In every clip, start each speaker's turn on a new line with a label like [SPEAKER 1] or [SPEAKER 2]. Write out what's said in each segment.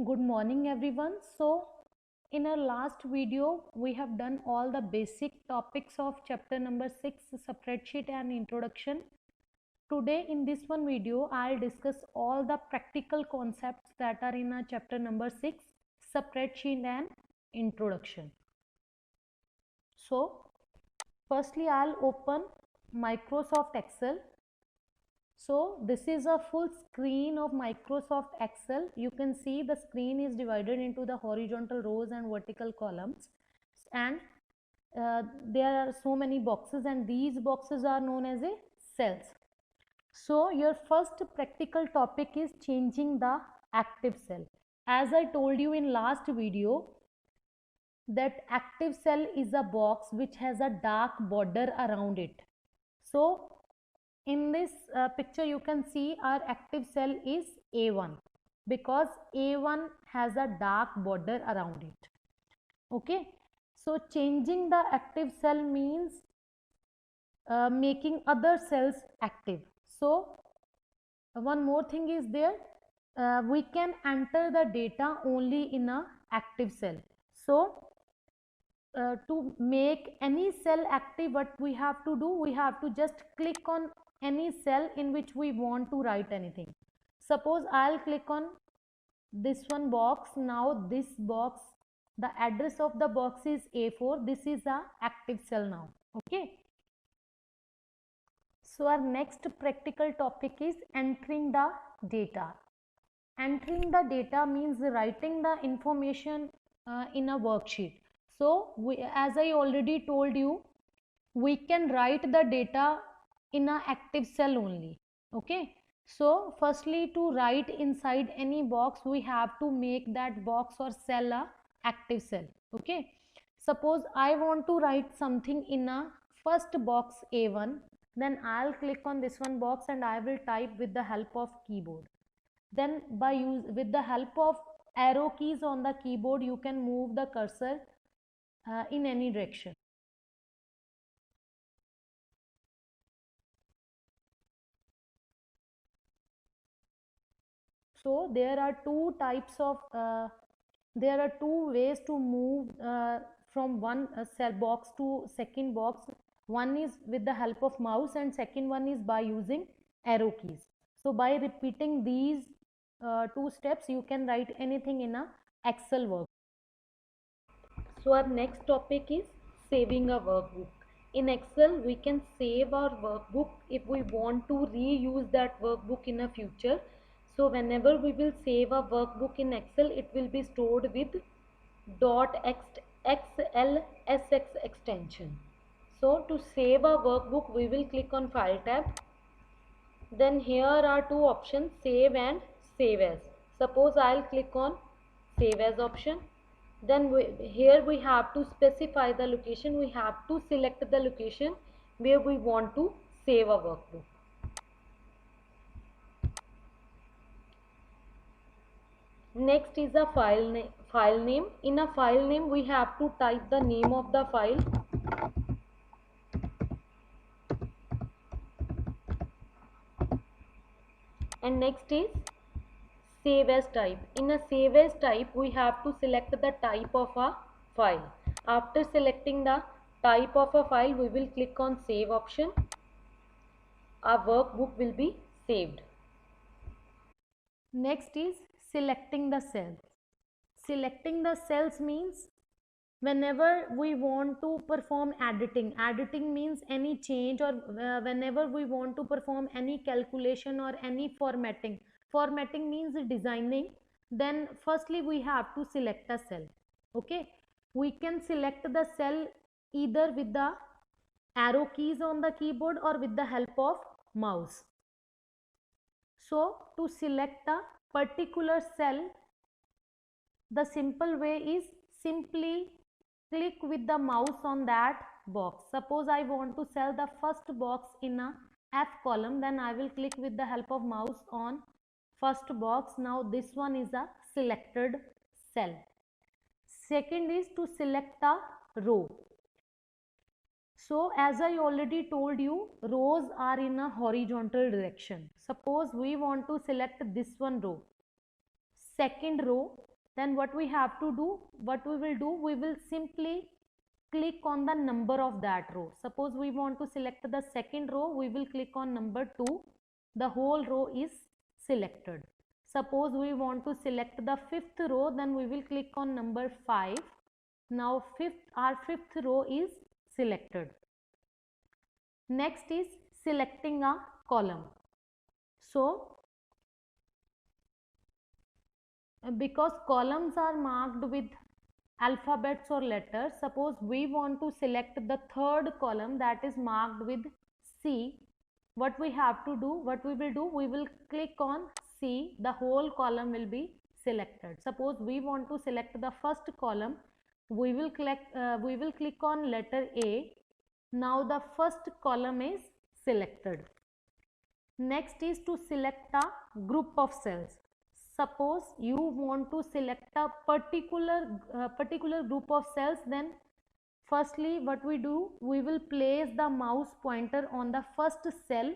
[SPEAKER 1] Good morning everyone. So in our last video we have done all the basic topics of chapter number 6 spreadsheet and introduction. Today in this one video I'll discuss all the practical concepts that are in our chapter number 6 spreadsheet and introduction. So firstly I'll open Microsoft Excel. So this is a full screen of Microsoft Excel. You can see the screen is divided into the horizontal rows and vertical columns, and there are so many boxes, and these boxes are known as a cells. So your first practical topic is changing the active cell. As I told you in last video that active cell is a box which has a dark border around it. So in this picture you can see our active cell is A1 because A1 has a dark border around it. Okay, so changing the active cell means making other cells active. So one more thing is there, we can enter the data only in a active cell. So to make any cell active, what we have to do, we have to just click on any cell in which we want to write anything. Suppose I'll click on this one box. Now this box, the address of the box is A4. This is a active cell now. Okay. So our next practical topic is entering the data. Entering the data means writing the information in a worksheet. So as I already told you, we can write the data in a active cell only. Okay, so firstly to write inside any box we have to make that box or cell a active cell. Okay, suppose I want to write something in a first box A1, then I'll click on this one box and I will type with the help of keyboard. Then with the help of arrow keys on the keyboard you can move the cursor in any direction. So there are two types of there are two ways to move from one cell box to second box. One is with the help of mouse and second one is by using arrow keys. So by repeating these two steps you can write anything in a Excel work. So our next topic is saving a workbook. In Excel, we can save our workbook if we want to reuse that workbook in a future. So whenever we will save a workbook in Excel, it will be stored with .xlsx extension. So to save a workbook, we will click on File tab. Then here are two options, save and save as. Suppose I'll click on save as option. Then here we have to specify the location. We have to select the location where we want to save a workbook. Next is a file name. In a file name we have to type the name of the file. And next is save as type. In a save as type we have to select the type of a file. After selecting the type of a file we will click on save option. Our workbook will be saved. Next is selecting the cells. Selecting the cells means whenever we want to perform editing means any change, or whenever we want to perform any calculation or any formatting means designing, then firstly we have to select a cell. Okay, we can select the cell either with the arrow keys on the keyboard or with the help of mouse. So to select a particular cell, the simple way is simply click with the mouse on that box. Suppose I want to sell the first box in a F column, then I will click with the help of mouse on first box. Now this one is a selected cell. Second is to select a row. So as I already told you, rows are in a horizontal direction. Suppose we want to select this one row, second row, then what we have to do, what we will do, we will simply click on the number of that row. Suppose we want to select the second row, we will click on number 2, the whole row is selected. Suppose we want to select the fifth row, then we will click on number 5. Now our fifth row is selected. Next is selecting a column. So because columns are marked with alphabets or letters, suppose we want to select the third column that is marked with C, what we have to do, what we will do, we will click on C, the whole column will be selected. Suppose we want to select the first column, we will click on letter A. Now the first column is selected. Next is to select a group of cells. Suppose you want to select a particular group of cells, then firstly what we do, we will place the mouse pointer on the first cell,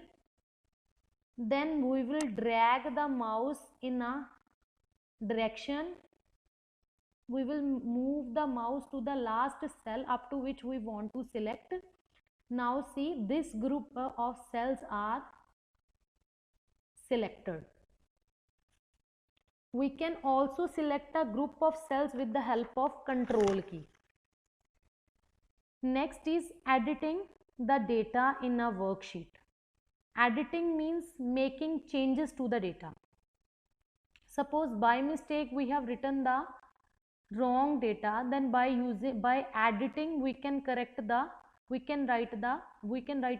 [SPEAKER 1] then we will drag the mouse in a direction, we will move the mouse to the last cell up to which we want to select. Now see, this group of cells are selected. We can also select a group of cells with the help of control key. Next is editing the data in a worksheet. Editing means making changes to the data. Suppose by mistake we have written the wrong data, then by editing we can write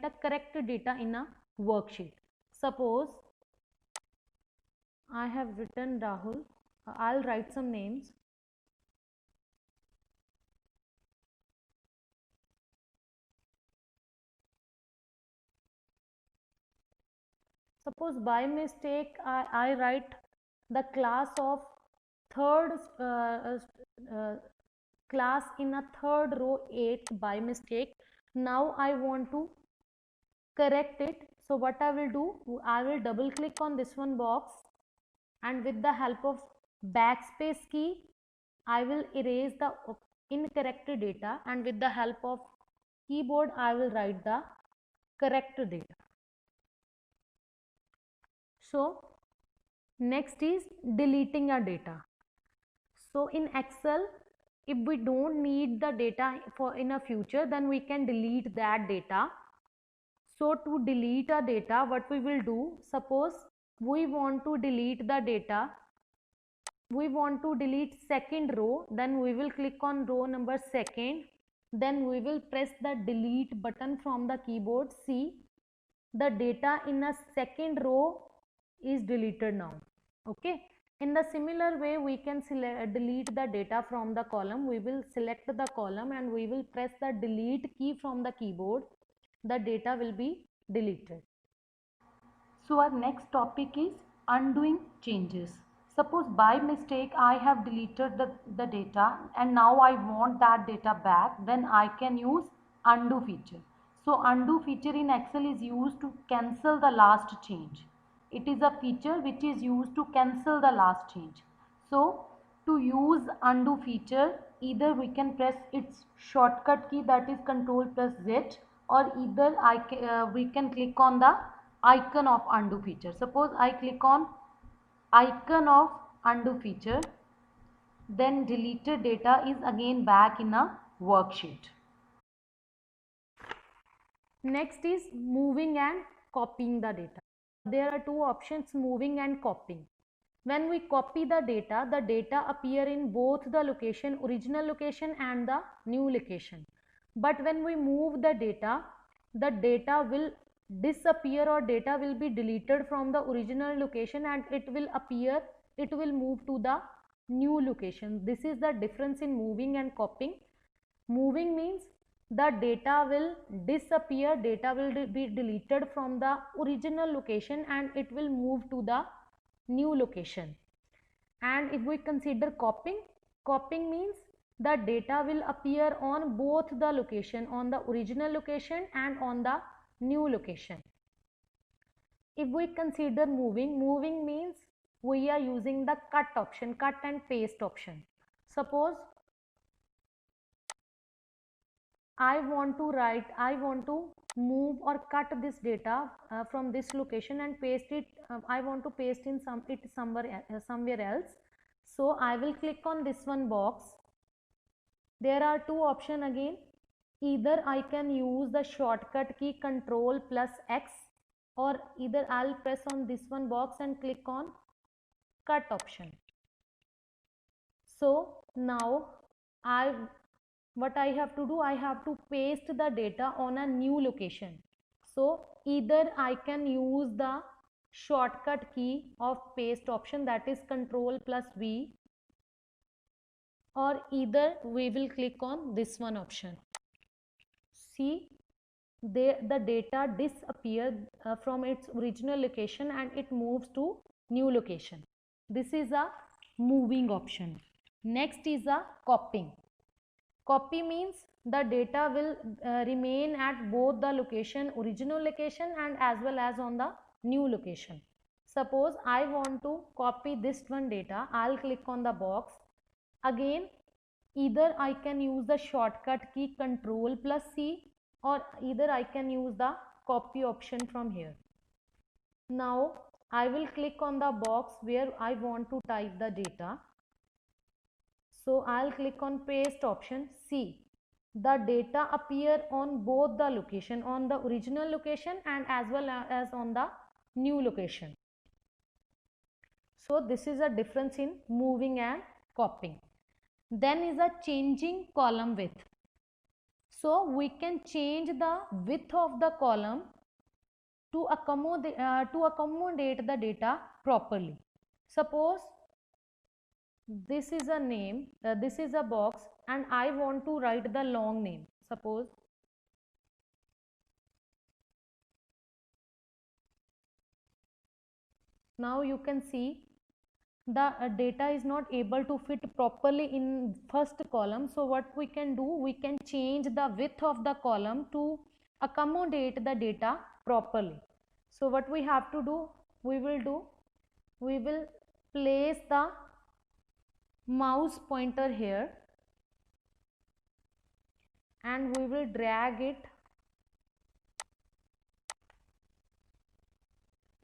[SPEAKER 1] a correct data in a worksheet. Suppose I have written Rahul, I'll write some names. Suppose by mistake I write the class of third class in a third row 8 by mistake. Now I want to correct it. So what I will do, I will double click on this one box, and with the help of backspace key I will erase the incorrect data, and with the help of keyboard I will write the correct data. So next is deleting a data. So in Excel, if we don't need the data in a future, then we can delete that data. So to delete a data, what we will do, suppose we want to delete the data, we want to delete second row, then we will click on row number 2, then we will press the delete button from the keyboard. See, the data in a second row is deleted now. Okay, in the similar way we can delete the data from the column. We will select the column and we will press the delete key from the keyboard. The data will be deleted. So our next topic is undoing changes. Suppose by mistake I have deleted the data and now I want that data back, then I can use undo feature. So undo feature in Excel is used to cancel the last change. It is a feature which is used to cancel the last change. So to use undo feature, either we can press its shortcut key, that is Ctrl plus Z, or either we can click on the icon of undo feature. Suppose I click on icon of undo feature, then deleted data is again back in a worksheet. Next is moving and copying the data. There are two options, moving and copying. When we copy the data appear in both the location, original location and the new location. But when we move the data will disappear or data will be deleted from the original location and it will move to the new location. This is the difference in moving and copying. Moving means the data will disappear, data will be deleted from the original location and it will move to the new location. And if we consider copying means the data will appear on both the location, on the original location and on the new location. If we consider moving means we are using the cut option, cut and paste option. Suppose I want to move or cut this data from this location and paste it. I want to paste in somewhere else. So I will click on this one box. There are two options again. Either I can use the shortcut key Control plus X, or either I'll press on this one box and click on cut option. So now what I have to do, I have to paste the data on a new location. So either I can use the shortcut key of paste option, that is Control plus V, or either we will click on this one option. See, the data disappeared from its original location and it moves to new location. This is a moving option. Next is a copying. Copy means the data will remain at both the original location and as well as on the new location. Suppose I want to copy this one data, I'll click on the box. Again, either I can use the shortcut key Control plus C, or either I can use the copy option from here. Now I will click on the box where I want to type the data. So I'll click on paste option. See, the data appear on both the location, on the original location and as well as on the new location. So this is a difference in moving and copying. Then is a changing column width. So we can change the width of the column to accommodate the data properly. Suppose this is a name, this is a box and I want to write the long name. Suppose now you can see the data is not able to fit properly in first column. So what we can do, we can change the width of the column to accommodate the data properly. So what we have to do, we will place the mouse pointer here and we will drag it.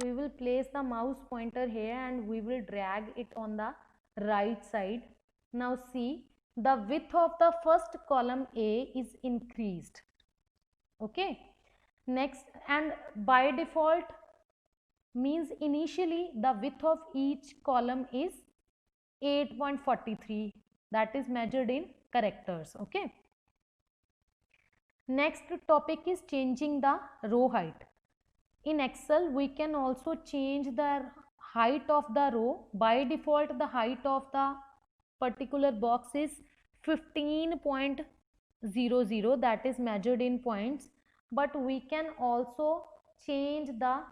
[SPEAKER 1] We will place the mouse pointer here and we will drag it on the right side. Now see, the width of the first column A is increased. Okay. Next, and by default means initially the width of each column is 8.43, that is measured in characters. Okay. Next topic is changing the row height. In Excel, we can also change the height of the row. By default, the height of the particular box is 15.00, that is measured in points. But we can also change the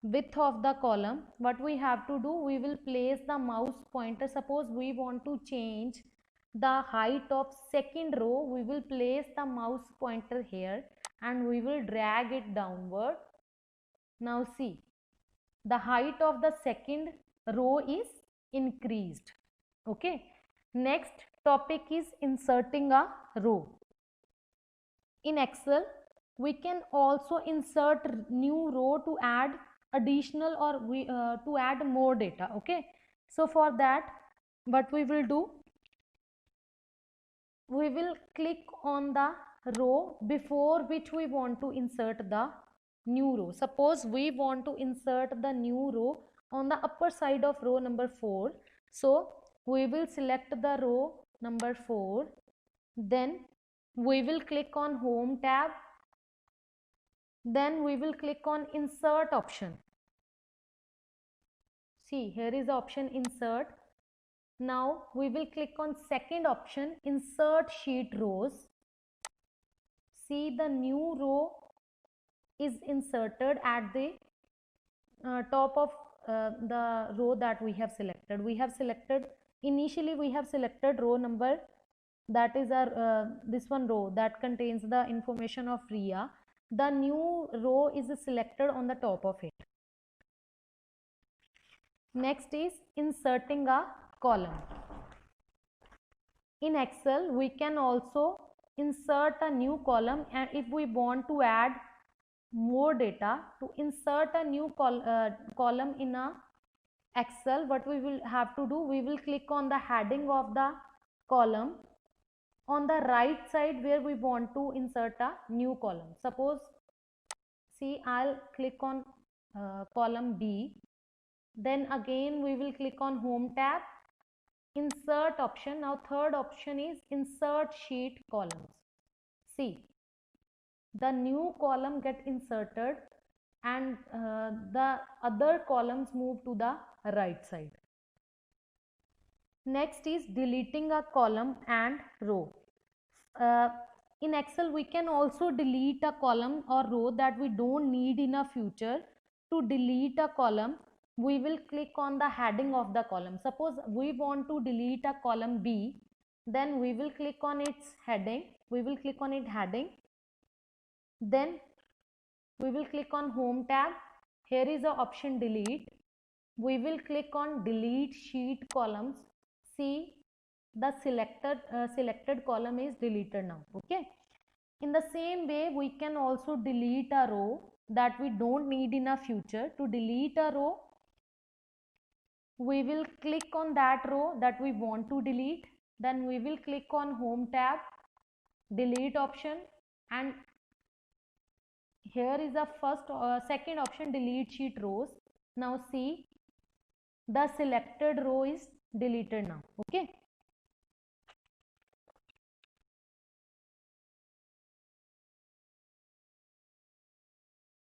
[SPEAKER 1] width of the column. What we have to do, we will place the mouse pointer. Suppose we want to change the height of second row, we will place the mouse pointer here and we will drag it downward. Now see, the height of the second row is increased. Okay. Next topic is inserting a row. In Excel, we can also insert new row to add additional or to add more data. Okay. So for that, what we will do, we will click on the row before which we want to insert the new row. Suppose we want to insert the new row on the upper side of row number 4. So we will select the row number 4. Then we will click on Home tab. Then we will click on Insert option. See, here is the option Insert. Now we will click on second option, Insert Sheet Rows. See, the new row is inserted at the top of the row that we have selected. Initially we have selected row number, that is our this one row that contains the information of Riya. The new row is selected on the top of it. Next is inserting a column. In Excel, we can also insert a new column, and if we want to add more data, to insert a new column in a Excel, what we will have to do, we will click on the heading of the column on the right side where we want to insert a new column. Suppose, see, I'll click on column B, then again we will click on home tab, insert option. Now third option is insert sheet columns. See, the new column get inserted and the other columns move to the right side. Next is deleting a column and row. In Excel, we can also delete a column or row that we don't need in a future. To delete a column, we will click on the heading of the column. Suppose we want to delete a column B, then we will click on its heading. We will click on its heading. Then we will click on home tab. Here is the option delete. We will click on delete sheet columns. See, the selected column is deleted now. Okay. In the same way, we can also delete a row that we don't need in a future. To delete a row, we will click on that row that we want to delete. Then we will click on home tab, delete option, and here is the second option, delete sheet rows. Now see, the selected row is deleted now. Okay.